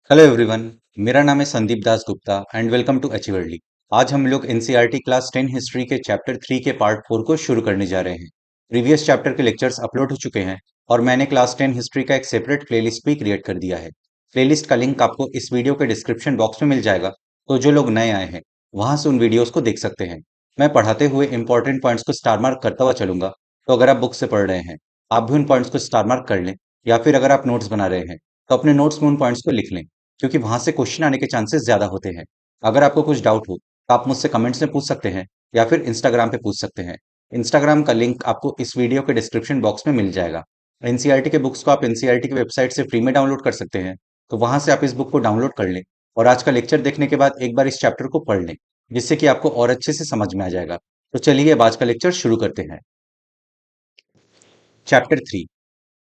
Hello everyone. मेरा नाम है Sandeep Das Gupta and welcome to अचीवर्ली। आज हम लोग एनसीईआरटी क्लास 10 हिस्ट्री के चैप्टर 3 के पार्ट 4 को शुरू करने जा रहे हैं। प्रीवियस चैप्टर के लेक्चर्स अपलोड हो चुके हैं और मैंने क्लास 10 हिस्ट्री का एक सेपरेट प्लेलिस्ट भी क्रिएट कर दिया है। प्लेलिस्ट का लिंक आपको इस वीडियो के डिस्क्रिप्शन बॉक्स में मिल जाएगा, तो जो लोग नए आए हैं वहां से उन वीडियोस को देख सकते हैं। मैं पढ़ाते हुए इंपॉर्टेंट पॉइंट्स को स्टार मार्क करता हुआ चलूंगा, तो अगर आप बुक से पढ़ रहे हैं आप भी उन पॉइंट्स को स्टार मार्क कर लें, या फिर अगर आप नोट्स बना रहे हैं तो अपने नोट्स में उन पॉइंट्स को लिख लें, क्योंकि वहां से क्वेश्चन आने के चांसेस ज्यादा होते हैं। अगर आपको कुछ डाउट हो तो आप मुझसे कमेंट्स में पूछ सकते हैं या फिर इंस्टाग्राम पे पूछ सकते हैं। इंस्टाग्राम का लिंक आपको इस वीडियो के डिस्क्रिप्शन बॉक्स में मिल जाएगा। एनसीईआरटी के बुक्स को आप एनसीईआरटी की वेबसाइट से फ्री में डाउनलोड कर सकते हैं, तो वहां से आप इस बुक को डाउनलोड कर लें और आज का लेक्चर देखने के बाद एक बार इस चैप्टर को पढ़ लें, जिससे कि आपको और अच्छे से समझ में आ जाएगा। तो चलिए अब आज का लेक्चर शुरू करते हैं। Chapter 3,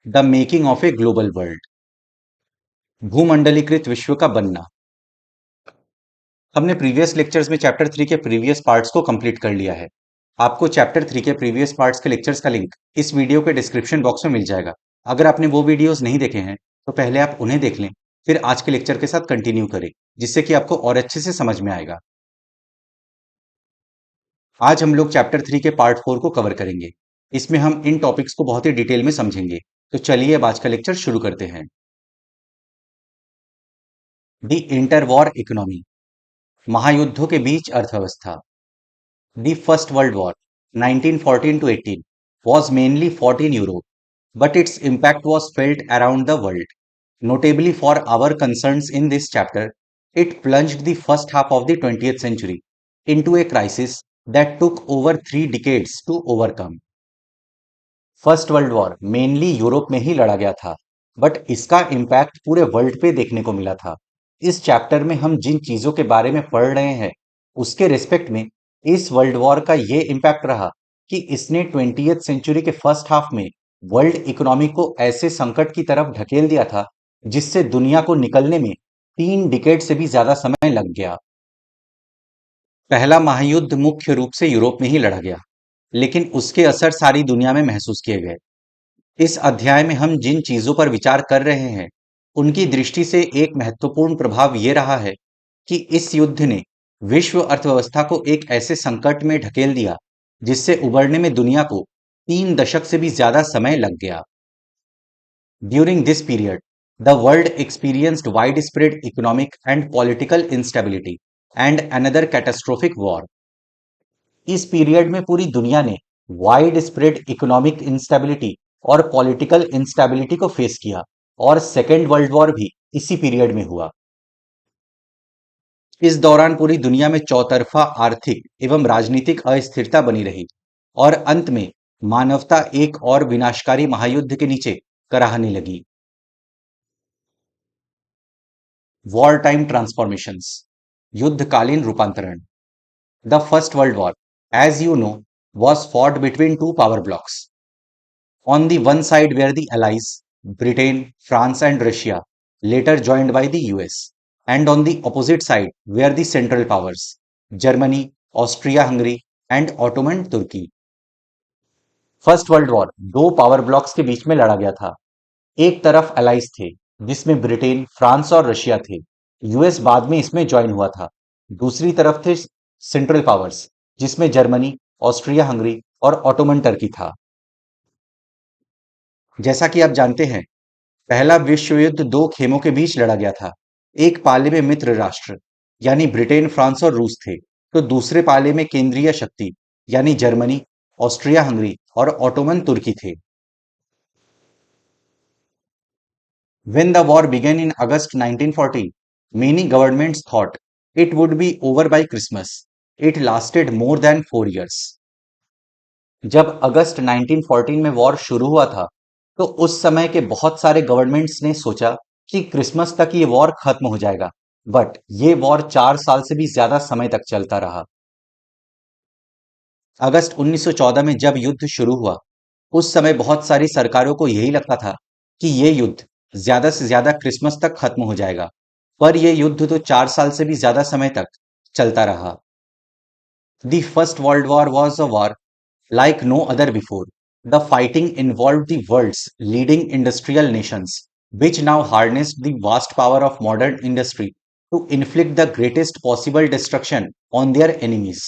the making of a global world. भूमंडलीकृत विश्व का बनना। हमने प्रीवियस लेक्चर्स में चैप्टर 3 के प्रीवियस पार्ट्स को कंप्लीट कर लिया है। आपको चैप्टर 3 के प्रीवियस पार्ट्स के लेक्चर्स का लिंक इस वीडियो के डिस्क्रिप्शन बॉक्स में मिल जाएगा। अगर आपने वो वीडियोस नहीं देखे हैं तो पहले आप उन्हें देख लें, फिर आज के लेक्चर के साथ कंटिन्यू करें, जिससे कि आपको और अच्छे से समझ में आएगा। आज हम लोग चैप्टर 3 के पार्ट 4 को कवर करेंगे। इसमें हम इन टॉपिक्स को बहुत ही डिटेल में समझेंगे। तो चलिए अब आज का लेक्चर शुरू करते हैं। द इंटर वॉर इकोनॉमी, महायुद्धों के बीच अर्थव्यवस्था। The First World War, 1914 to 18, was mainly fought in Europe, but its impact was felt around the world. Notably for our concerns in this chapter, it plunged the first half of the 20th century into a crisis that took over 3 decades to overcome. First world war mainly Europe में ही लड़ा गया था, but इसका impact पूरे world पे देखने को मिला था। इस चैप्टर में हम जिन चीजों के बारे में पढ़ रहे हैं उसके रिस्पेक्ट में इस वर्ल्ड वॉर का ये इम्पैक्ट रहा कि इसने 20th सेंचुरी के फर्स्ट हाफ में वर्ल्ड इकोनॉमी को ऐसे संकट की तरफ ढकेल दिया था जिससे दुनिया को निकलने में 3 डिकेड से भी ज्यादा समय लग गया। पहला महायुद्ध मुख्य रूप से यूरोप में ही लड़ा गया, लेकिन उसके असर सारी दुनिया में महसूस किए गए। इस अध्याय में हम जिन चीजों पर विचार कर रहे हैं उनकी दृष्टि से एक महत्वपूर्ण प्रभाव यह रहा है कि इस युद्ध ने विश्व अर्थव्यवस्था को एक ऐसे संकट में ढकेल दिया जिससे उबरने में दुनिया को 3 दशक से भी ज्यादा समय लग गया। During this period the world experienced wide spread economic and political instability and another catastrophic war. इस पीरियड में पूरी दुनिया ने वाइड स्प्रेड इकोनॉमिक इंस्टेबिलिटी और पॉलिटिकल इंस्टेबिलिटी को फेस किया, और सेकेंड वर्ल्ड वॉर भी इसी पीरियड में हुआ। इस दौरान पूरी दुनिया में चौतरफा आर्थिक एवं राजनीतिक अस्थिरता बनी रही और अंत में मानवता एक और विनाशकारी महायुद्ध के नीचे कराहने लगी। वॉर टाइम ट्रांसफॉर्मेशंस, युद्धकालीन रूपांतरण। The first world war, as you know, was fought between two power blocks. On the one side were the Allies, Britain, France, and Russia, later joined by the US. And on the opposite side were the Central Powers, Germany, Austria-Hungary, and Ottoman Turkey. First world war दो power blocks के बीच में लड़ा गया था। एक तरफ allies थे जिसमें ब्रिटेन, फ्रांस और रशिया थे। यूएस बाद में इसमें ज्वाइन हुआ था। दूसरी तरफ थे सेंट्रल पावर्स जिसमें जर्मनी, ऑस्ट्रिया हंगरी और ऑटोमन टर्की था। जैसा कि आप जानते हैं, पहला विश्व युद्ध दो खेमों के बीच लड़ा गया था। एक पाले में मित्र राष्ट्र यानी ब्रिटेन, फ्रांस और रूस थे, तो दूसरे पाले में केंद्रीय शक्ति यानी जर्मनी, ऑस्ट्रिया हंगरी और ऑटोमन तुर्की थे। When the war began in August 1940, many governments thought it would be over by Christmas. It lasted more than 4 years. जब अगस्त 1914 में वॉर शुरू हुआ था, तो उस समय के बहुत सारे गवर्नमेंट्स ने सोचा कि क्रिसमस तक ये वॉर खत्म हो जाएगा, बट ये वॉर 4 साल से भी ज्यादा समय तक चलता रहा। अगस्त 1914 में जब युद्ध शुरू हुआ, उस समय बहुत सारी सरकारों को यही लगता था कि ये युद्ध ज्यादा से ज्यादा क्रिसमस तक खत्म हो जाएगा, पर यह युद्ध तो 4 साल से भी ज्यादा समय तक चलता रहा। The First World War was a war like no other before. The fighting involved the world's leading industrial nations which now harnessed the vast power of modern industry to inflict the greatest possible destruction on their enemies.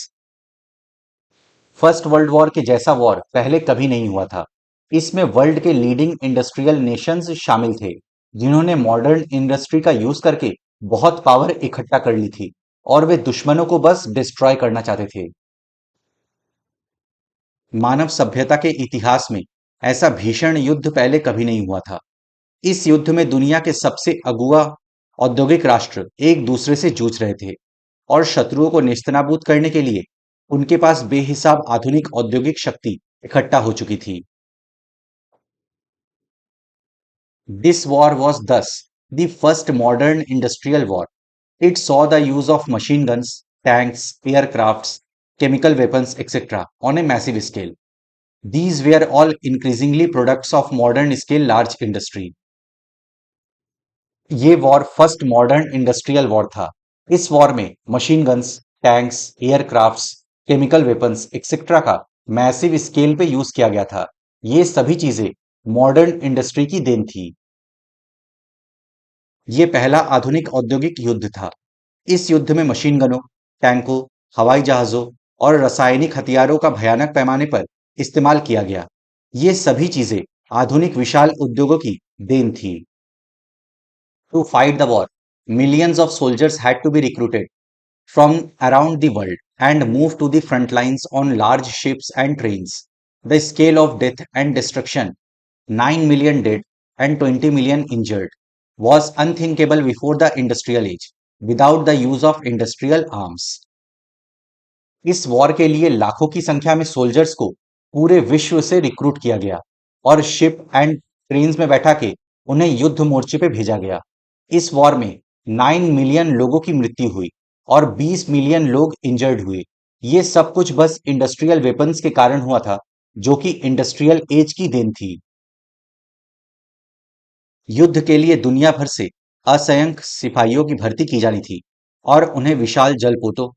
First world war के जैसा war पहले कभी नहीं हुआ था। इसमें world के leading industrial Nations शामिल थे, जिन्होंने मॉडर्न इंडस्ट्री का यूज करके बहुत पावर इकट्ठा कर ली थी और वे दुश्मनों को बस डिस्ट्रॉय करना चाहते थे। मानव सभ्यता के इतिहास में ऐसा भीषण युद्ध पहले कभी नहीं हुआ था। इस युद्ध में दुनिया के सबसे अगुआ औद्योगिक राष्ट्र एक दूसरे से जूझ रहे थे और शत्रुओं को नेस्तनाबूद करने के लिए उनके पास बेहिसाब आधुनिक औद्योगिक शक्ति इकट्ठा हो चुकी थी। दिस वॉर वॉज दस the first modern industrial war. It saw the use of machine guns, tanks, aircrafts, chemical weapons, etc. on a massive scale. These were all increasingly products of modern scale large industry. ये war first modern industrial war था। इस war में machine guns, tanks, aircrafts, chemical weapons etcetera का massive scale पे use किया गया था। ये सभी चीजें मॉडर्न इंडस्ट्री की देन थी। ये पहला आधुनिक औद्योगिक युद्ध था। इस युद्ध में मशीन गनों, टैंकों, हवाई जहाजों और रासायनिक हथियारों का भयानक पैमाने पर इस्तेमाल किया गया। ये सभी चीजें आधुनिक विशाल उद्योगों की देन थी। To fight the war, millions of soldiers had to be recruited from around the world and moved to the front lines on large ships and trains. The scale of death and destruction, 9 million dead and 20 million injured, was unthinkable before the industrial age without the use of industrial arms. इस war के लिए लाखों की संख्या में soldiers को पूरे विश्व से रिक्रूट किया गया और शिप एंड ट्रेन्स में बैठा के उन्हें युद्ध मोर्चे पे भेजा गया। इस वॉर में 9 मिलियन लोगों की मृत्यु हुई और 20 मिलियन लोग इंजर्ड हुए। ये सब कुछ बस इंडस्ट्रियल वेपन्स के कारण हुआ था, जो कि इंडस्ट्रियल एज की देन थी। युद्ध के लिए दुनिया भर से असंख्य सिपाहियों की भर्ती की जानी थी और उन्हें विशाल जलपोतों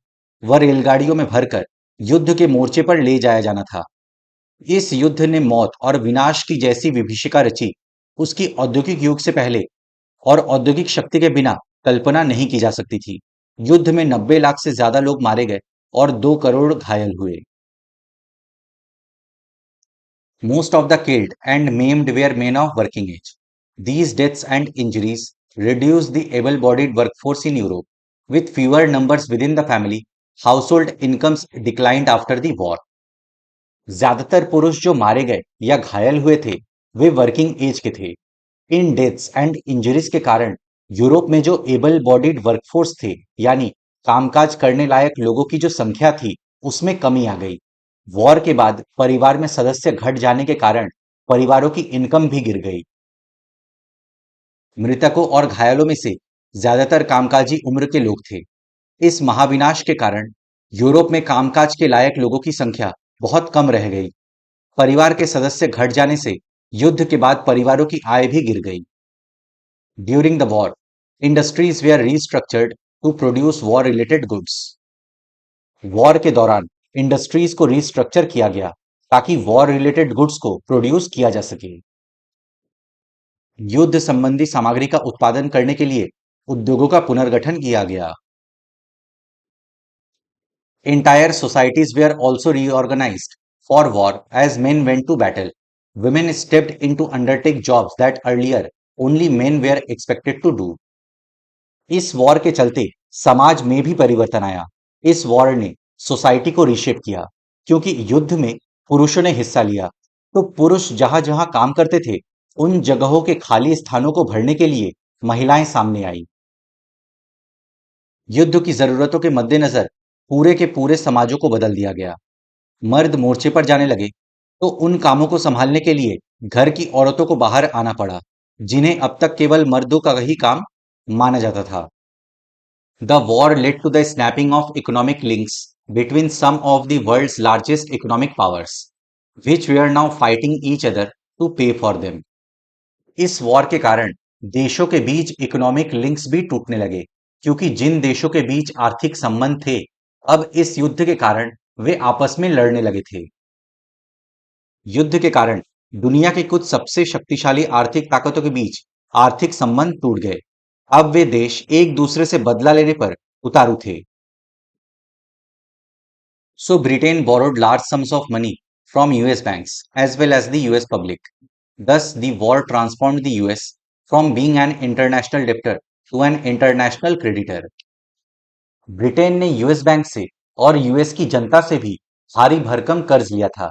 व रेलगाड़ियों में भरकर युद्ध के मोर्चे पर ले जाया जाना था। इस युद्ध ने मौत और विनाश की जैसी विभीषिका रची, उसकी औद्योगिक युग से पहले और औद्योगिक शक्ति के बिना कल्पना नहीं की जा सकती थी। युद्ध में 90 लाख से ज्यादा लोग मारे गए और 2 करोड़ घायल हुए। Most of the killed and maimed were men of working age. These deaths and injuries reduced the able-bodied workforce in Europe. With fewer numbers within the family, household incomes declined after the war. ज्यादातर पुरुष जो मारे गए या घायल हुए थे, वे working as के थे। इन डेथ्स एंड इंजरीज के कारण यूरोप में जो एबल बॉडीड वर्कफोर्स थे, यानी कामकाज करने लायक लोगों की जो संख्या थी, उसमें कमी आ गई। वॉर के बाद परिवार में सदस्य घट जाने के कारण परिवारों की इनकम भी गिर गई। मृतकों और घायलों में से ज्यादातर कामकाजी उम्र के लोग थे। इस महाविनाश के कारण यूरोप में कामकाज के लायक लोगों की संख्या बहुत कम रह गई। परिवार के सदस्य घट जाने से युद्ध के बाद परिवारों की आय भी गिर गई। During the war, industries were restructured to produce war related goods. War के दौरान इंडस्ट्रीज को रीस्ट्रक्चर किया गया ताकि वॉर रिलेटेड गुड्स को प्रोड्यूस किया जा सके। युद्ध संबंधी सामग्री का उत्पादन करने के लिए उद्योगों का पुनर्गठन किया गया। Entire societies were also reorganized for war as men went to battle. Women stepped in to undertake jobs that earlier only men were expected to do. इस वॉर के चलते समाज में भी परिवर्तन आया। इस वॉर ने सोसाइटी को रीशेप किया, क्योंकि युद्ध में पुरुषों ने हिस्सा लिया, तो पुरुष जहां जहां काम करते थे, उन जगहों के खाली स्थानों को भरने के लिए महिलाएं सामने आई। युद्ध की जरूरतों के मद्देनजर पूरे के पूरे समाजों को बदल दिया गया। मर्द मोर्चे पर जाने लगे तो उन कामों को संभालने के लिए घर की औरतों को बाहर आना पड़ा, जिन्हें अब तक केवल मर्दों का ही काम माना जाता था। The war led to the snapping of economic links between some of the world's largest economic powers, which were now fighting each other to pay for them. इस वॉर के कारण देशों के बीच इकोनॉमिक लिंक्स भी टूटने लगे, क्योंकि जिन देशों के बीच आर्थिक संबंध थे, अब इस युद्ध के कारण वे आपस में लड़ने लगे थे। युद्ध के कारण दुनिया की कुछ सबसे शक्तिशाली आर्थिक ताकतों के बीच आर्थिक संबंध टूट गए। अब वे देश एक दूसरे से बदला लेने पर उतारू थे। So Britain borrowed large sums of money from US banks as well as the US public. Thus, the war transformed the US from being an international debtor to an international creditor. Britain ने US bank से और US की जनता से भी भारी भरकम कर्ज लिया था।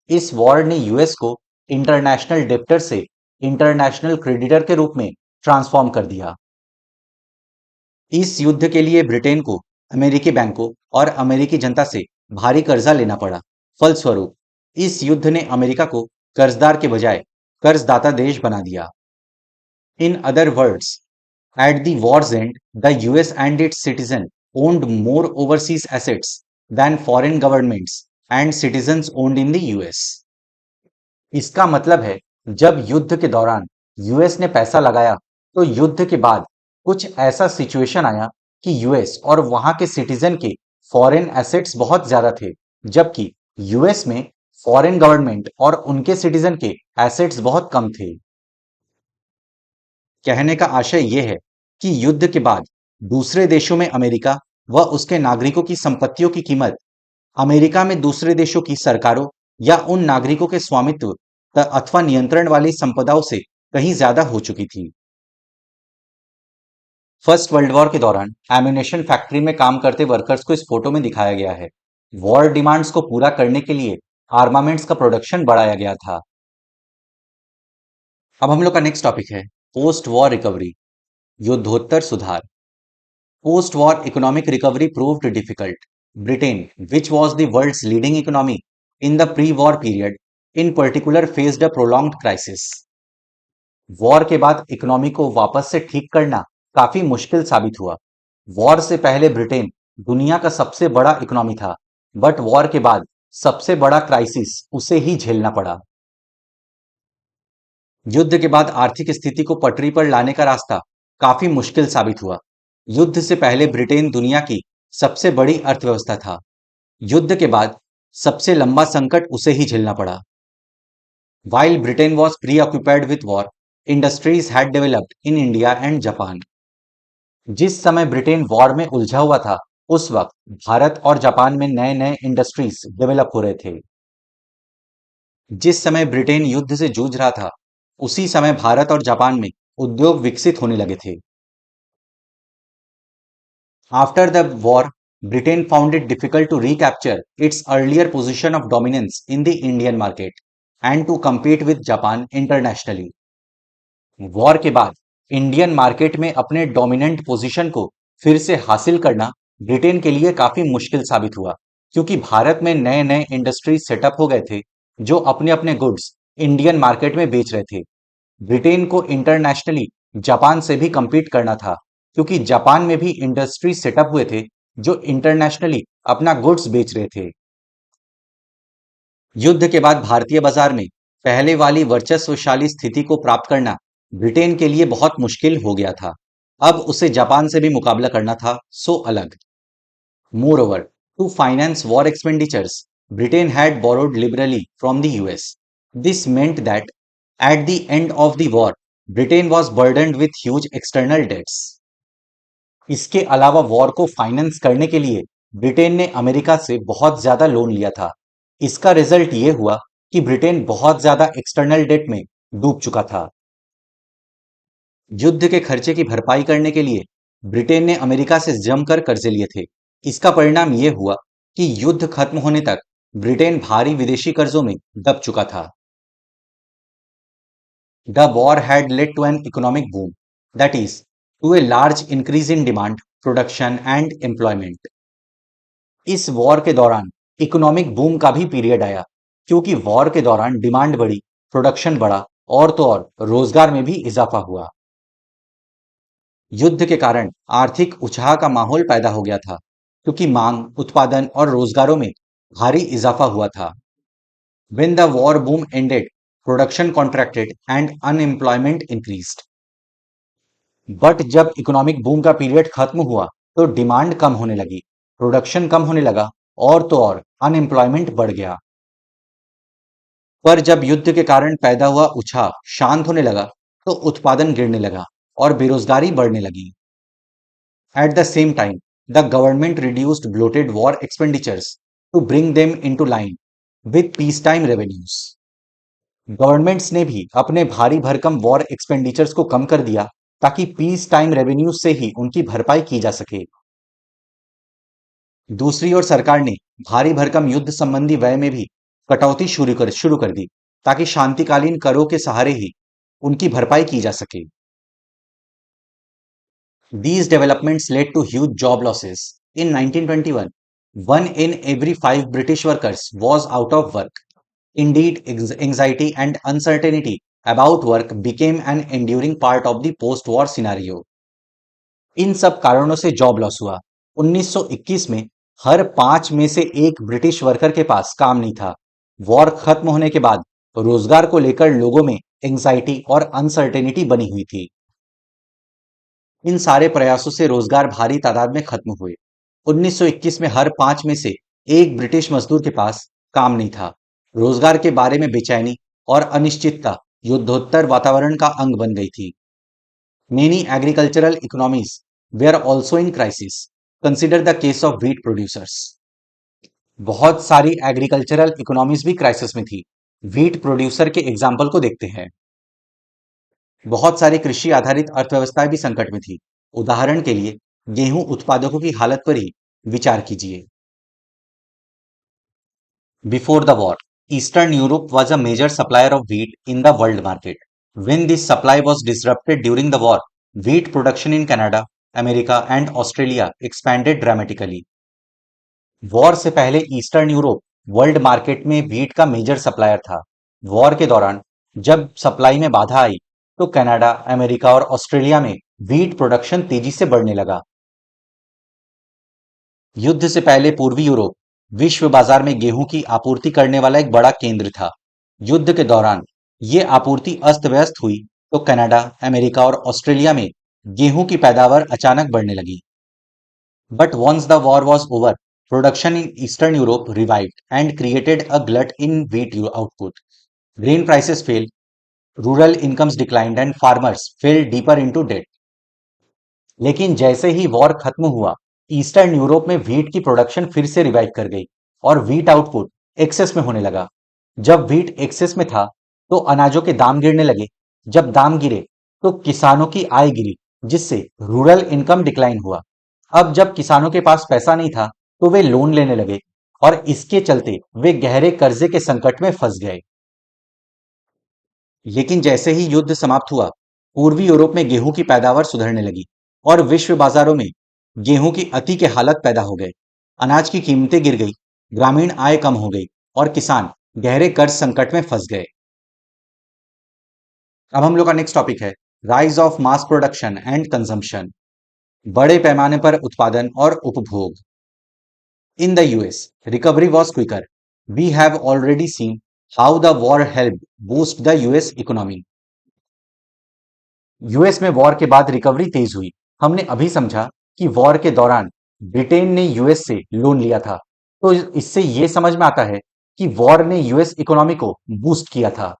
इस वॉर ने यूएस को इंटरनेशनल डेप्टर से इंटरनेशनल क्रेडिटर के रूप में ट्रांसफॉर्म कर दिया। इस युद्ध के लिए ब्रिटेन को अमेरिकी बैंकों और अमेरिकी जनता से भारी कर्जा लेना पड़ा। फलस्वरूप इस युद्ध ने अमेरिका को कर्जदार के बजाय कर्जदाता देश बना दिया। In other words, at the war's end, the US and its citizens owned more overseas assets than foreign governments and citizens owned in the US. इसका मतलब है, जब युद्ध के दौरान यूएस ने पैसा लगाया तो युद्ध के बाद कुछ ऐसा सिचुएशन आया कि यूएस और वहां के सिटीजन के फॉरेन एसेट्स बहुत ज्यादा थे, जबकि यूएस में फॉरेन गवर्नमेंट और उनके सिटीजन के एसेट्स बहुत कम थे। कहने का आशय यह है कि युद्ध के बाद दूसरे देशों में अमेरिका व उसके नागरिकों की संपत्तियों की कीमत अमेरिका में दूसरे देशों की सरकारों या उन नागरिकों के स्वामित्व अथवा नियंत्रण वाली संपदाओं से कहीं ज्यादा हो चुकी थी। फर्स्ट वर्ल्ड वॉर के दौरान एम्यूनेशन फैक्ट्री में काम करते वर्कर्स को इस फोटो में दिखाया गया है। वॉर डिमांड्स को पूरा करने के लिए आर्मामेंट्स का प्रोडक्शन बढ़ाया गया था। अब हम लोग का नेक्स्ट टॉपिक है पोस्ट वॉर रिकवरी, युद्धोत्तर सुधार। Post war economic recovery proved difficult. Britain, which was the world's leading economy in the pre-war period, in particular faced a prolonged crisis. War के बाद इकोनॉमी को वापस से ठीक करना काफी मुश्किल साबित हुआ। वॉर से पहले ब्रिटेन दुनिया का सबसे बड़ा इकोनॉमी था, बट वॉर के बाद सबसे बड़ा क्राइसिस उसे ही झेलना पड़ा। युद्ध के बाद आर्थिक स्थिति को पटरी पर लाने का रास्ता काफी मुश्किल साबित हुआ। युद्ध से पहले ब्रिटेन दुनिया की सबसे बड़ी अर्थव्यवस्था था। युद्ध के बाद सबसे लंबा संकट उसे ही झेलना पड़ा। While Britain was preoccupied with war, industries had developed in India and Japan. जिस समय ब्रिटेन वॉर में उलझा हुआ था, उस वक्त भारत और जापान में नए नए इंडस्ट्रीज डेवलप हो रहे थे। जिस समय ब्रिटेन युद्ध से जूझ रहा था, उसी समय भारत और जापान में उद्योग विकसित होने लगे थे। After the war, Britain found it difficult to recapture its earlier position of dominance in the Indian market and to compete with Japan internationally. War के बाद इंडियन मार्केट में अपने डोमिनेंट पोजीशन को फिर से हासिल करना ब्रिटेन के लिए काफी मुश्किल साबित हुआ, क्योंकि भारत में नए नए इंडस्ट्रीज सेटअप हो गए थे जो अपने अपने गुड्स इंडियन मार्केट में बेच रहे थे। ब्रिटेन को इंटरनेशनली जापान से भी compete करना था, क्योंकि जापान में भी इंडस्ट्री सेटअप हुए थे जो इंटरनेशनली अपना गुड्स बेच रहे थे। युद्ध के बाद भारतीय बाजार में पहले वाली वर्चस्वशाली स्थिति को प्राप्त करना ब्रिटेन के लिए बहुत मुश्किल हो गया था। अब उसे जापान से भी मुकाबला करना था, सो अलग। Moreover, to finance war expenditures, Britain had borrowed liberally from the US. This meant that at the end of the war, Britain was burdened with huge external debts. इसके अलावा वॉर को फाइनेंस करने के लिए ब्रिटेन ने America से बहुत ज्यादा लोन लिया था। इसका रिजल्ट ये हुआ कि ब्रिटेन बहुत ज्यादा एक्सटर्नल डेट में डूब चुका था। युद्ध के खर्चे की भरपाई करने के लिए ब्रिटेन ने अमेरिका से जमकर कर्जे लिए थे। इसका परिणाम यह हुआ कि युद्ध खत्म होने तक ब्रिटेन भारी विदेशी कर्जों में दब चुका था। The war had led to an economic boom, that is, to a large increase in demand, production and employment. इस वॉर के दौरान इकोनॉमिक बूम का भी पीरियड आया, क्योंकि वॉर के दौरान डिमांड बढ़ी, प्रोडक्शन बढ़ा और तो और रोजगार में भी इजाफा हुआ। युद्ध के कारण आर्थिक उछाह का माहौल पैदा हो गया था, क्योंकि मांग, उत्पादन और रोजगारों में भारी इजाफा हुआ था। When the war boom ended, production contracted and unemployment increased. But जब इकोनॉमिक बूम का पीरियड खत्म हुआ तो डिमांड कम होने लगी, प्रोडक्शन कम होने लगा और तो और अनएम्प्लॉयमेंट बढ़ गया। पर जब युद्ध के कारण पैदा हुआ उछाह शांत होने लगा तो उत्पादन गिरने लगा और बेरोजगारी बढ़ने लगी। At the same time, the government reduced bloated war expenditures to bring them into line with peacetime revenues. Governments ने भी अपने भारी भरकम वॉर एक्सपेंडिचर्स को कम कर दिया ताकि पीस टाइम रेवेन्यूज से ही उनकी भरपाई की जा सके। दूसरी ओर सरकार ने भारी भरकम युद्ध संबंधी व्यय में भी कटौती शुरू कर दी ताकि शांतिकालीन करों के सहारे ही उनकी भरपाई की जा सके। These developments led to huge job losses. In 1921, 1 in every 5 British workers was out of work. Indeed, anxiety and uncertainty about work became an enduring part of the post-war scenario. इन सब कारणों से जॉब लॉस हुआ। 1921 में हर 5 में से एक British worker के पास काम नहीं था। वॉर खत्म होने के बाद रोजगार को लेकर लोगों में एंजाइटी और अनसर्टेनिटी बनी हुई थी। इन सारे प्रयासों से रोजगार भारी तादाद में खत्म हुए। 1921 में हर 5 में से एक ब्रिटिश मजदूर के पास काम नहीं था। रोजगार के बारे में बेचैनी और अनिश्चितता युद्धोत्तर वातावरण का अंग बन गई थी। Many agricultural economies were also in crisis. Consider the case of wheat producers. बहुत सारी एग्रीकल्चरल इकोनॉमीज भी क्राइसिस में थी। व्हीट प्रोड्यूसर के एग्जाम्पल को देखते हैं। बहुत सारी कृषि आधारित अर्थव्यवस्थाएं भी संकट में थी। उदाहरण के लिए गेहूं उत्पादकों की हालत पर ही विचार कीजिए। Before the war, eastern Europe was a major supplier of wheat in the world market. When this supply was disrupted during the war, wheat production in Canada, America and Australia expanded dramatically. War से पहले eastern Europe world market में wheat का major supplier था। War के दौरान जब supply में बाधा आई तो कनाडा, अमेरिका और ऑस्ट्रेलिया में व्हीट प्रोडक्शन तेजी से बढ़ने लगा। युद्ध से पहले पूर्वी यूरोप विश्व बाजार में गेहूं की आपूर्ति करने वाला एक बड़ा केंद्र था। युद्ध के दौरान ये आपूर्ति अस्त व्यस्त हुई तो कनाडा, अमेरिका और ऑस्ट्रेलिया में गेहूं की पैदावार अचानक बढ़ने लगी। But once the war was over, production in Eastern Europe revived and created a glut in wheat output. Grain prices fell, rural incomes declined, and farmers fell deeper into debt. लेकिन जैसे ही war खत्म हुआ, eastern Europe में wheat की production फिर से revive कर गई और व्हीट आउटपुट एक्सेस में होने लगा। जब व्हीट एक्सेस में था, तो अनाजों के दाम गिरने लगे। जब दाम गिरे, तो किसानों की आय गिरी, जिससे रूरल इनकम डिक्लाइन हुआ। अब जब किसानों के पास पैसा नहीं था, तो वे लोन लेने लगे और इसके चलते वे गहरे कर्जे के संकट में फंस गए। लेकिन जैसे ही युद्ध समाप्त हुआ, पूर्वी यूरोप में गेहूं की पैदावार सुधरने लगी और विश्व बाजारों में गेहूं की अति के हालत पैदा हो गए। अनाज की कीमतें गिर गई, ग्रामीण आय कम हो गई और किसान गहरे कर्ज संकट में फंस गए। अब हम लोग का नेक्स्ट टॉपिक है rise of mass production and consumption. बड़े पैमाने पर उत्पादन और उपभोग। In the US, recovery was quicker. We have already seen how the war helped boost the US economy. US में वॉर के बाद रिकवरी तेज हुई। हमने अभी समझा कि वॉर के दौरान ब्रिटेन ने यूएस से लोन लिया था, तो इससे यह समझ में आता है कि वॉर ने यूएस इकोनॉमी को बूस्ट किया था।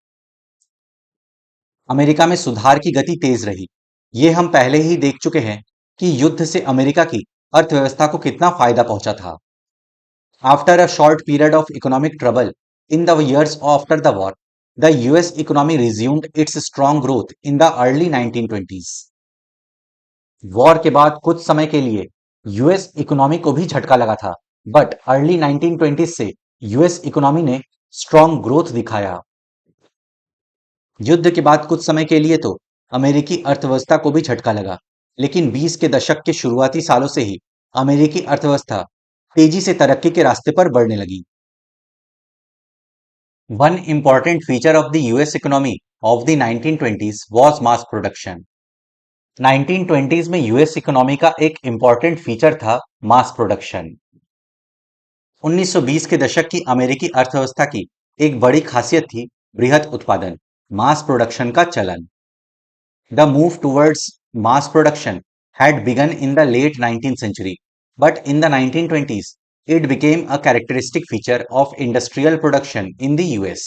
अमेरिका में सुधार की गति तेज रही। ये हम पहले ही देख चुके हैं कि युद्ध से अमेरिका की अर्थव्यवस्था को कितना फायदा पहुंचा था। After a short period of economic trouble in the years after the war, the US economy resumed its strong growth in the early 1920s. War के बाद कुछ समय के लिए यूएस इकोनॉमी को भी झटका लगा था, बट अर्ली 1920s से यूएस इकोनॉमी ने स्ट्रॉन्ग ग्रोथ दिखाया। युद्ध के बाद कुछ समय के लिए तो अमेरिकी अर्थव्यवस्था को भी झटका लगा, लेकिन 20 के दशक के शुरुआती सालों से ही अमेरिकी अर्थव्यवस्था तेजी से तरक्की के रास्ते पर बढ़ने लगी। One important feature of the US economy of the 1920s was mass production. 1920s में यूएस इकोनॉमी का एक इंपॉर्टेंट फीचर था मास प्रोडक्शन। 1920 के दशक की अमेरिकी अर्थव्यवस्था की एक बड़ी खासियत थी बृहत उत्पादन, मास प्रोडक्शन का चलन। The move towards mass production had begun in the late 19th century, but in the 1920s, it became a characteristic feature of industrial production in the US.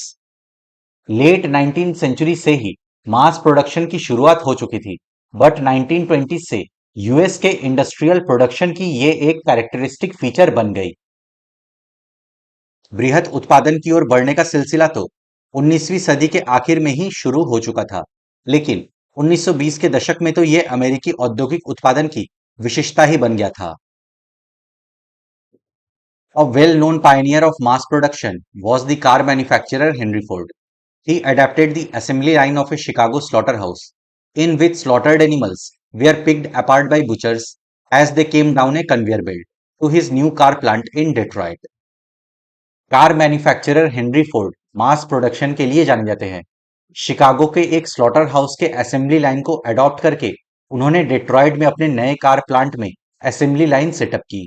Late 19th century से ही mass production की शुरुआत हो चुकी थी, but 1920 से US के industrial production की ये एक कैरेक्टरिस्टिक फीचर बन गई। बृहत उत्पादन की ओर बढ़ने का सिलसिला तो 19वीं सदी के आखिर में ही शुरू हो चुका था, लेकिन 1920 के दशक में तो यह अमेरिकी औद्योगिक उत्पादन की विशिष्टता ही बन गया था। A well-known pioneer of mass production was the car manufacturer Henry Ford. He adapted the assembly line of a Chicago slaughterhouse, in which slaughtered animals were picked apart by butchers as they came down a conveyor belt, to his new car plant in Detroit. Car manufacturer Henry Ford mass production के लिए जाने जाते हैं। Chicago के एक slaughter house के assembly line को adopt करके उन्होंने डेट्रॉइट में अपने नए कार प्लांट में असेंबली लाइन सेटअप की।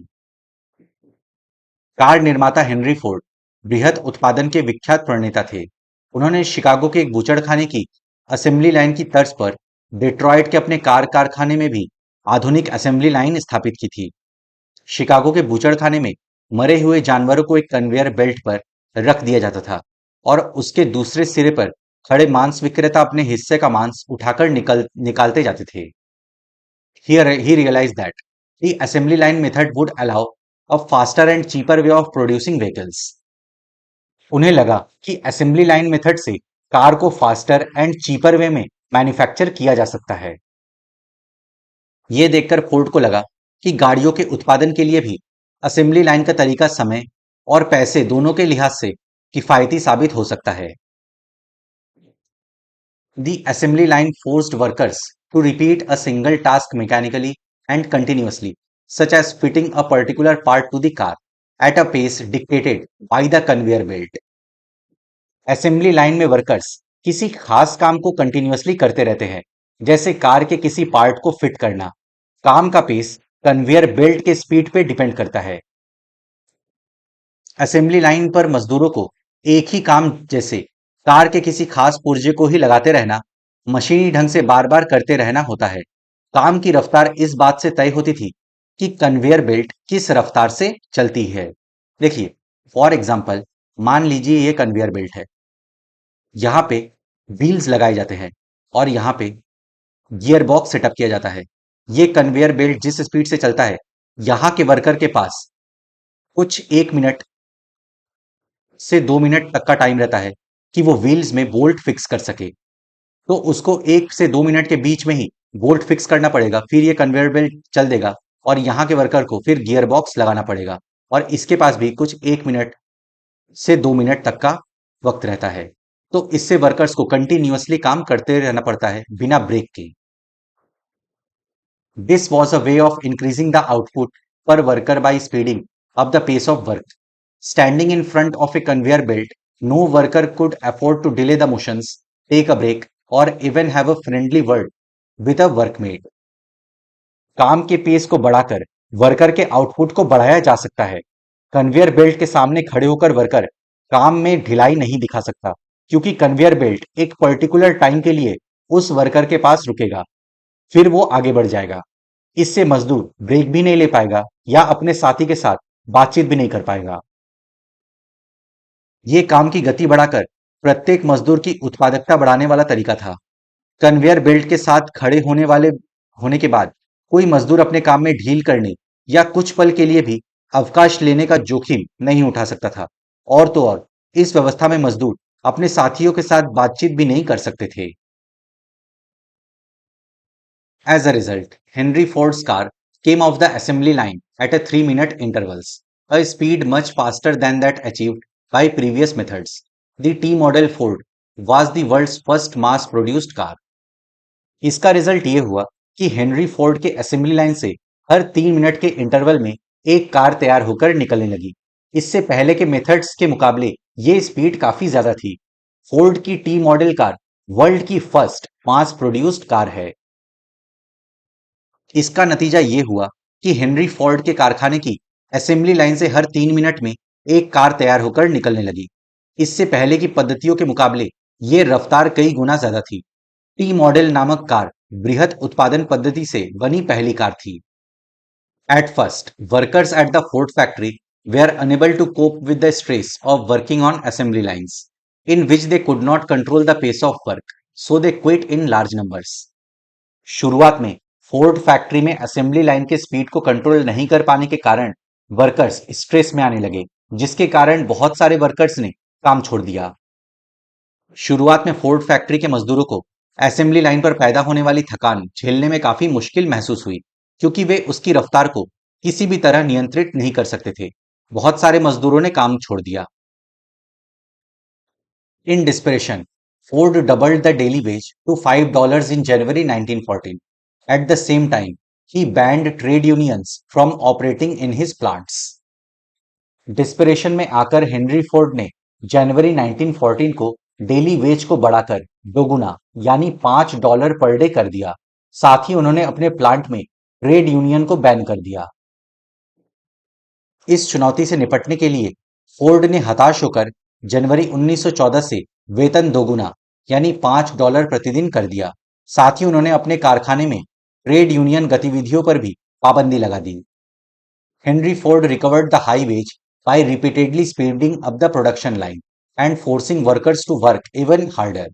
कार निर्माता हेनरी फोर्ड बृहत उत्पादन के विख्यात प्रणेता थे। उन्होंने शिकागो के एक बूचड़खाने की असेंबली लाइन की तर्ज पर डेट्रॉइट के अपने कार कारखाने में भी आधुनिक असेंबली लाइन स्थापित की थी। शिकागो के बूचड़खाने में मरे हुए जानवरों को एक कन्वेयर बेल्ट पर रख दिया जाता था और उसके दूसरे सिरे पर खड़े मांस विक्रेता अपने हिस्से का मांस उठाकर निकालते जाते थे। Here he realized that the assembly line method would allow a faster and cheaper way of producing vehicles. उन्हें लगा कि असेंबली लाइन मेथड से कार को फास्टर एंड चीपर वे में मैन्युफैक्चर किया जा सकता है। यह देखकर फोर्ड को लगा कि गाड़ियों के उत्पादन के लिए भी असेंबली लाइन का तरीका समय और पैसे दोनों के लिहाज से किफायती साबित हो सकता है। The assembly line forced workers to repeat a single task mechanically and continuously, such as fitting a particular part to the car at a pace dictated by the conveyor belt. Assembly line में workers किसी खास काम को continuously करते रहते हैं, जैसे car के किसी पार्ट को फिट करना। काम का पेस कन्वेयर बेल्ट के स्पीड पे डिपेंड करता है। असेंबली लाइन पर मजदूरों को एक ही काम, जैसे कार के किसी खास पुर्जे को ही लगाते रहना, मशीनी ढंग से बार बार करते रहना होता है। काम की रफ्तार इस बात से तय होती थी कि कन्वेयर बेल्ट किस रफ्तार से चलती है। देखिए, फॉर एग्जाम्पल, मान लीजिए ये कन्वेयर बेल्ट है। यहाँ पे व्हील्स लगाए जाते हैं और यहाँ पे गियर बॉक्स सेटअप किया जाता है। ये कन्वेयर बेल्ट जिस स्पीड से चलता है, यहाँ के वर्कर के पास कुछ 1 मिनट से 2 मिनट तक का टाइम रहता है कि वो व्हील्स में बोल्ट फिक्स कर सके। तो उसको 1 से 2 मिनट के बीच में ही बोल्ट फिक्स करना पड़ेगा, फिर ये कन्वेयर बेल्ट चल देगा और यहाँ के वर्कर को फिर गियर बॉक्स लगाना पड़ेगा और इसके पास भी कुछ 1 मिनट से 2 मिनट तक का वक्त रहता है। तो इससे वर्कर्स को कंटिन्यूअसली काम करते रहना पड़ता है बिना ब्रेक के। This was a way of increasing the output per worker by speeding up the pace of work. Standing in front of a conveyor belt, no worker could afford to delay the motions, take a break, or even have a friendly word with a workmate. काम के pace को बढ़ाकर worker के output को बढ़ाया जा सकता है। कन्वेयर बेल्ट के सामने खड़े होकर वर्कर काम में ढिलाई नहीं दिखा सकता, क्योंकि कन्वेयर बेल्ट एक पर्टिकुलर टाइम के लिए उस वर्कर के पास रुकेगा, फिर वो आगे बढ़ जाएगा। इससे मजदूर ब्रेक भी नहीं ले पाएगा या अपने साथी के साथ बातचीत भी नहीं कर पाएगा। ये काम की गति बढ़ाकर प्रत्येक मजदूर की उत्पादकता बढ़ाने वाला तरीका था। कन्वेयर बेल्ट के साथ खड़े होने के बाद कोई मजदूर अपने काम में ढील करने या कुछ पल के लिए भी अवकाश लेने का जोखिम नहीं उठा सकता था। और तो और इस व्यवस्था में मजदूर अपने साथियों के साथ बातचीत भी नहीं कर सकते थे। As a result, Henry Ford's car came off the assembly line at a 3-minute intervals, a speed much faster than that achieved by previous methods. The T-model Ford was the world's first mass-produced car. इसका result ये हुआ कि Henry Ford के assembly line से हर 3 minute के interval में एक car तैयार होकर निकलने लगी। इससे पहले के मेथड्स के मुकाबले ये स्पीड काफी ज्यादा थी। फोर्ड की टी मॉडल कार वर्ल्ड की फर्स्ट मास प्रोड्यूस्ड कार है। इसका नतीजा ये हुआ कि हेनरी फोर्ड के कारखाने की असेंबली लाइन से हर 3 मिनट में एक कार तैयार होकर निकलने लगी। इससे पहले की पद्धतियों के मुकाबले ये रफ्तार कई गुना ज्यादा थी। टी मॉडल नामक कार बृहत उत्पादन पद्धति से बनी पहली कार थी। At first, workers at the Ford factory were unable to cope with the stress of working on assembly lines, in which they could not control the pace of work. So they quit in large numbers. शुरुआत में Ford factory में assembly line के speed को control नहीं कर पाने के कारण वर्कर्स स्ट्रेस में आने लगे, जिसके कारण बहुत सारे वर्कर्स ने काम छोड़ दिया। शुरुआत में फोर्ड फैक्ट्री के मजदूरों को असेंबली लाइन पर पैदा होने वाली थकान झेलने में काफी मुश्किल महसूस हुई, क्योंकि वे उसकी रफ्तार को किसी भी तरह नियंत्रित नहीं कर सकते थे। बहुत सारे मजदूरों ने काम छोड़ दिया। In desperation, Ford doubled the daily wage to $5 in January 1914. At the same time, he banned trade unions from operating in his plants. Dispersion में आकर हेनरी फोर्ड ने जनवरी 1914 को डेली वेज को बढ़ाकर दोगुना यानी $5 पर डे कर दिया। साथ ही उन्होंने अपने प्लांट में ट्रेड यूनियन को बैन कर दिया। इस चुनौती से निपटने के लिए फोर्ड ने हताश होकर जनवरी 1914 से वेतन दोगुना यानी $5 प्रतिदिन कर दिया। साथ ही उन्होंने अपने कारखाने में ट्रेड यूनियन गतिविधियों पर भी पाबंदी लगा दी। Henry Ford recovered the high wage by repeatedly speeding up the production line and forcing workers to work even harder.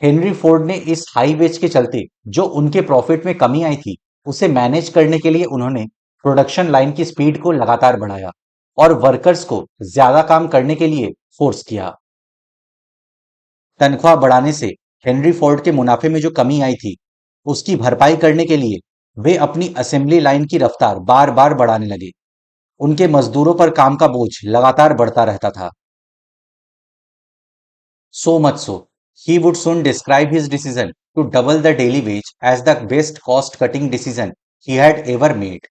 Henry Ford ने इस हाई वेज के चलते जो उनके प्रॉफिट में कमी आई थी, उसे मैनेज करने के लिए उन्होंने प्रोडक्शन लाइन की स्पीड को लगातार बढ़ाया और वर्कर्स को ज्यादा काम करने के लिए फोर्स किया। तनख्वाह बढ़ाने से हेनरी फोर्ड के मुनाफे में जो कमी आई थी, उसकी भरपाई करने के लिए वे अपनी असेंबली लाइन की रफ्तार बार बार बढ़ाने लगे। उनके मजदूरों पर काम का बोझ लगातार बढ़ता रहता था। So much so, he would soon describe his decision to double the daily wage as the best cost-cutting decision he had ever made.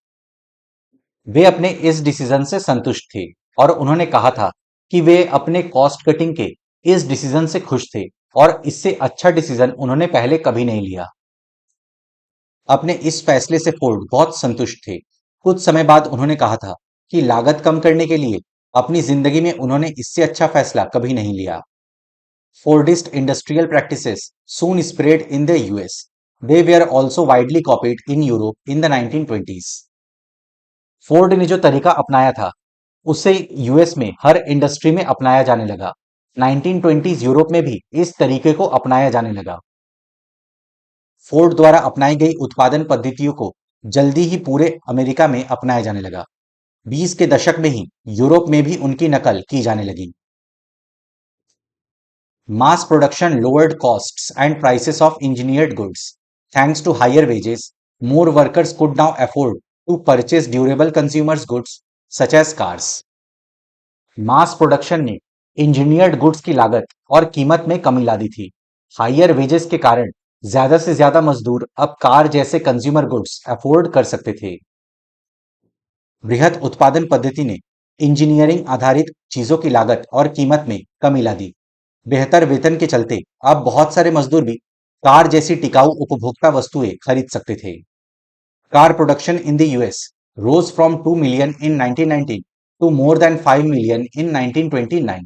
वे अपने इस डिसीजन से संतुष्ट थे और उन्होंने कहा था कि वे अपने कॉस्ट कटिंग के इस डिसीजन से खुश थे और इससे अच्छा डिसीजन उन्होंने पहले कभी नहीं लिया। अपने इस फैसले से फोर्ड बहुत संतुष्ट थे। कुछ समय बाद उन्होंने कहा था कि लागत कम करने के लिए अपनी जिंदगी में उन्होंने इससे अच्छा फैसला कभी नहीं लिया। Fordist industrial practices soon spread in the US. They were also widely copied in Europe in the 1920s. Ford ने जो तरीका अपनाया था, उसे यूएस में हर इंडस्ट्री में अपनाया जाने लगा। 1920s यूरोप में भी इस तरीके को अपनाया जाने लगा। फोर्ड द्वारा अपनाई गई उत्पादन पद्धतियों को जल्दी ही पूरे अमेरिका में अपनाया जाने लगा। 20 के दशक में ही यूरोप में भी उनकी नकल की जाने लगी। Mass production lowered costs and prices of engineered goods. Thanks to higher wages, more workers could now afford to purchase durable consumers goods such as cars. Mass production ने इंजीनियर्ड गुड्स की लागत और कीमत में कमी ला दी थी। हायर वेजेस के कारण ज्यादा से ज्यादा मजदूर अब कार जैसे कंज्यूमर गुड्स अफोर्ड कर सकते थे। बृहत उत्पादन पद्धति ने इंजीनियरिंग आधारित चीजों की लागत और कीमत में कमी ला दी। बेहतर वेतन के चलते अब बहुत सारे मजदूर भी कार जैसी टिकाऊ उपभोक्ता वस्तुएं खरीद सकते थे। Car production in the US rose from 2 million in 1990 to more than 5 million in 1929।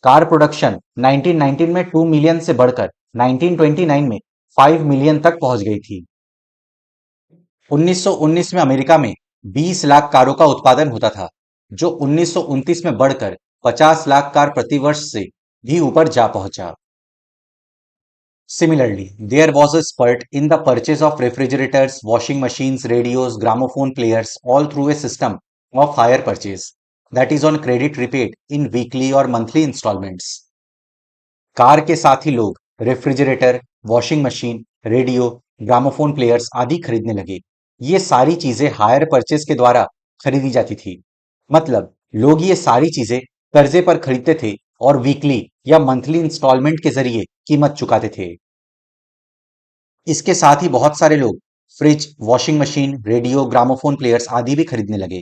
Car production 1919 में 2 मिलियन से बढ़कर 1929 में 5 मिलियन तक पहुंच गई थी। 1919 में अमेरिका में 20 लाख कारों का उत्पादन होता था, जो 1929 में बढ़कर 50 लाख कार प्रतिवर्ष से भी ऊपर जा पहुंचा। Similarly, there was a spurt in the purchase of refrigerators, washing machines, radios, gramophone players, all through a system of hire purchase that is on credit repaid in weekly or monthly installments. Car के साथ ही लोग refrigerator, washing machine, radio, gramophone players आदि खरीदने लगे। ये सारी चीजें hire purchase के द्वारा खरीदी जाती थी। मतलब लोग ये सारी चीजें कर्जे पर खरीदते थे और वीकली या मंथली इंस्टॉलमेंट के जरिए कीमत चुकाते थे। इसके साथ ही बहुत सारे लोग fridge, washing machine, radio, gramophone players आदि भी खरीदने लगे।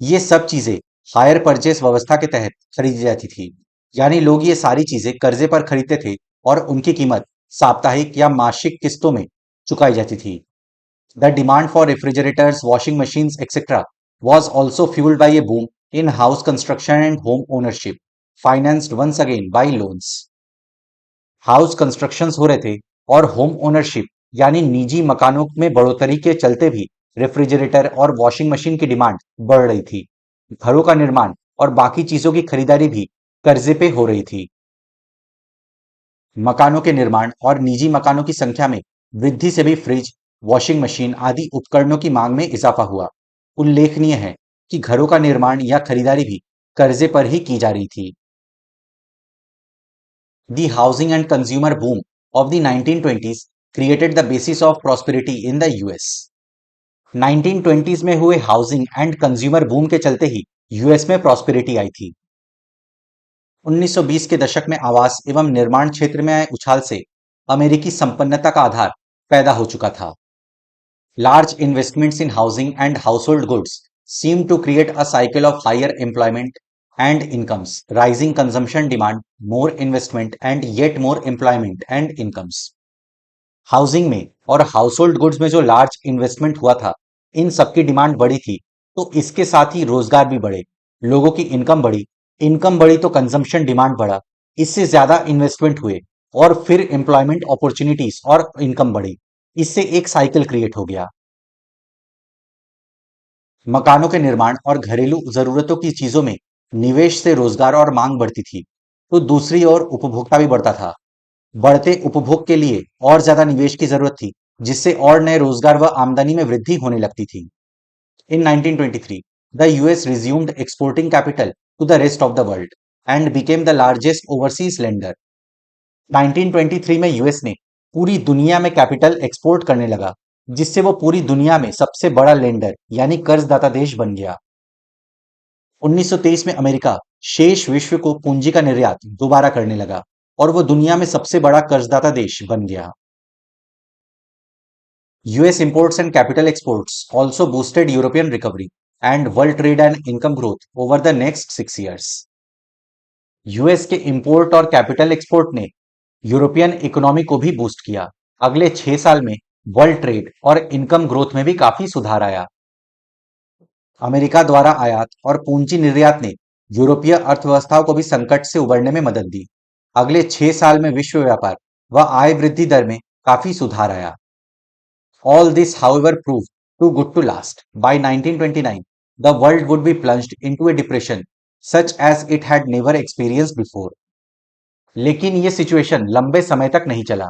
ये सब चीजें हायर परचेस व्यवस्था के तहत खरीदी जाती थी, यानी लोग ये सारी चीजें कर्जे पर खरीदते थे और उनकी कीमत साप्ताहिक या मासिक किस्तों में चुकाई जाती थी। The demand for refrigerators, washing machines etcetera was also fueled by a boom in house construction and home ownership, financed once again by loans. House constructions हो रहे थे और होम ओनरशिप यानी निजी मकानों में बढ़ोतरी के चलते भी रेफ्रिजरेटर और वॉशिंग मशीन की डिमांड बढ़ रही थी। घरों का निर्माण और बाकी चीजों की खरीदारी भी कर्जे पे हो रही थी। मकानों के निर्माण और निजी मकानों की संख्या में वृद्धि से भी फ्रिज, वॉशिंग मशीन आदि उपकरणों की मांग में इजाफा हुआ। उल्लेखनीय है कि घरों का निर्माण या खरीदारी भी कर्जे पर ही की जा रही थी। The housing and consumer boom of the 1920s created the basis of prosperity in the US. 1920s में हुए हाउसिंग एंड कंज्यूमर बूम के चलते ही यूएस में प्रॉस्पेरिटी आई थी। 1920 के दशक में आवास एवं निर्माण क्षेत्र में आए उछाल से अमेरिकी संपन्नता का आधार पैदा हो चुका था। Large investments in housing and household goods seem to create a cycle of higher employment and incomes, rising consumption demand, more investment, and yet more employment and incomes. Housing में और हाउसहोल्ड गुड्स में जो large investment हुआ था, इन सबकी demand बढ़ी थी, तो इसके साथ ही रोजगार भी बढ़े, लोगों की इनकम बढ़ी तो कंजम्पशन डिमांड बढ़ा, इससे ज्यादा इन्वेस्टमेंट हुए और फिर एम्प्लॉयमेंट अपॉर्चुनिटीज और इनकम बढ़ी, इससे एक साइकिल क्रिएट हो गया। मकानों के निर्माण और घरेलू जरूरतों की चीजों में निवेश से रोजगार और मांग बढ़ती थी, तो दूसरी ओर उपभोक्ता भी बढ़ता था। बढ़ते उपभोग के लिए और ज्यादा निवेश की जरूरत थी, जिससे और नए रोजगार व आमदनी में वृद्धि होने लगती थी। इन 1923, the US resumed exporting capital to the rest of the world and became the largest overseas lender. 1923 में यूएस ने पूरी दुनिया में कैपिटल एक्सपोर्ट करने लगा, जिससे वो पूरी दुनिया में सबसे बड़ा लेंडर यानी कर्जदाता देश बन गया। 1923 में अमेरिका शेष विश्व को पूंजी का निर्यात दोबारा करने लगा और वो दुनिया में सबसे बड़ा कर्जदाता देश बन गया। US imports and capital exports also boosted European recovery and world trade and income growth over the next 6 years. US के इंपोर्ट और कैपिटल एक्सपोर्ट ने यूरोपियन इकोनॉमी को भी बूस्ट किया। अगले 6 साल में वर्ल्ड ट्रेड और इनकम ग्रोथ में भी काफी सुधार आया। अमेरिका द्वारा आयात और पूंजी निर्यात ने यूरोपीय अर्थव्यवस्थाओं को भी संकट से उबरने में मदद दी। अगले 6 साल में विश्व व्यापार व आय वृद्धि दर में काफी सुधार आया। All this, however, proved too good to last. By 1929, the world would be plunged into a depression such as it had never experienced before. लेकिन ये सिचुएशन लंबे समय तक नहीं चला।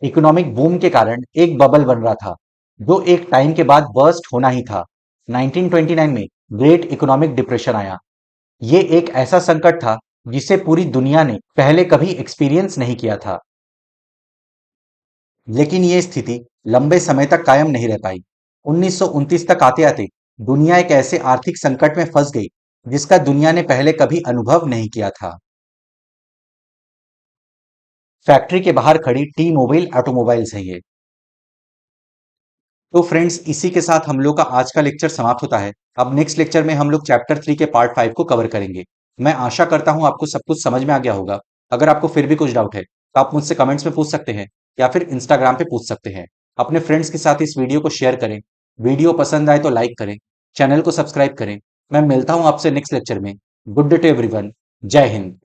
इकोनॉमिक बूम के कारण एक बबल बन रहा था, जो एक टाइम के बाद बर्स्ट होना ही था। 1929 में ग्रेट इकोनॉमिक डिप्रेशन आया। ये एक ऐसा संकट था जिसे पूरी दुनिया ने पहले कभी एक्सपीरियंस नहीं किया था। लेकिन ये स्थिति लंबे समय तक कायम नहीं रह पाई। 1929 तक आते आते दुनिया एक ऐसे आर्थिक संकट में फंस गई जिसका दुनिया ने पहले कभी अनुभव नहीं किया था। फैक्ट्री के बाहर खड़ी टी मोबाइल ऑटोमोबाइल्स है ये। तो फ्रेंड्स, इसी के साथ हम लोग का आज का लेक्चर समाप्त होता है। अब नेक्स्ट लेक्चर में हम लोग चैप्टर 3 के पार्ट 5 को कवर करेंगे। मैं आशा करता हूं आपको सब कुछ समझ में आ गया होगा। अगर आपको फिर भी कुछ डाउट है तो आप मुझसे कमेंट्स में पूछ सकते हैं या फिर इंस्टाग्राम पे पूछ सकते हैं। अपने फ्रेंड्स के साथ इस वीडियो को शेयर करें। वीडियो पसंद आए तो लाइक करें, चैनल को सब्सक्राइब करें। मैं मिलता हूं आपसे नेक्स्ट लेक्चर में। Good day to everyone. जय हिंद।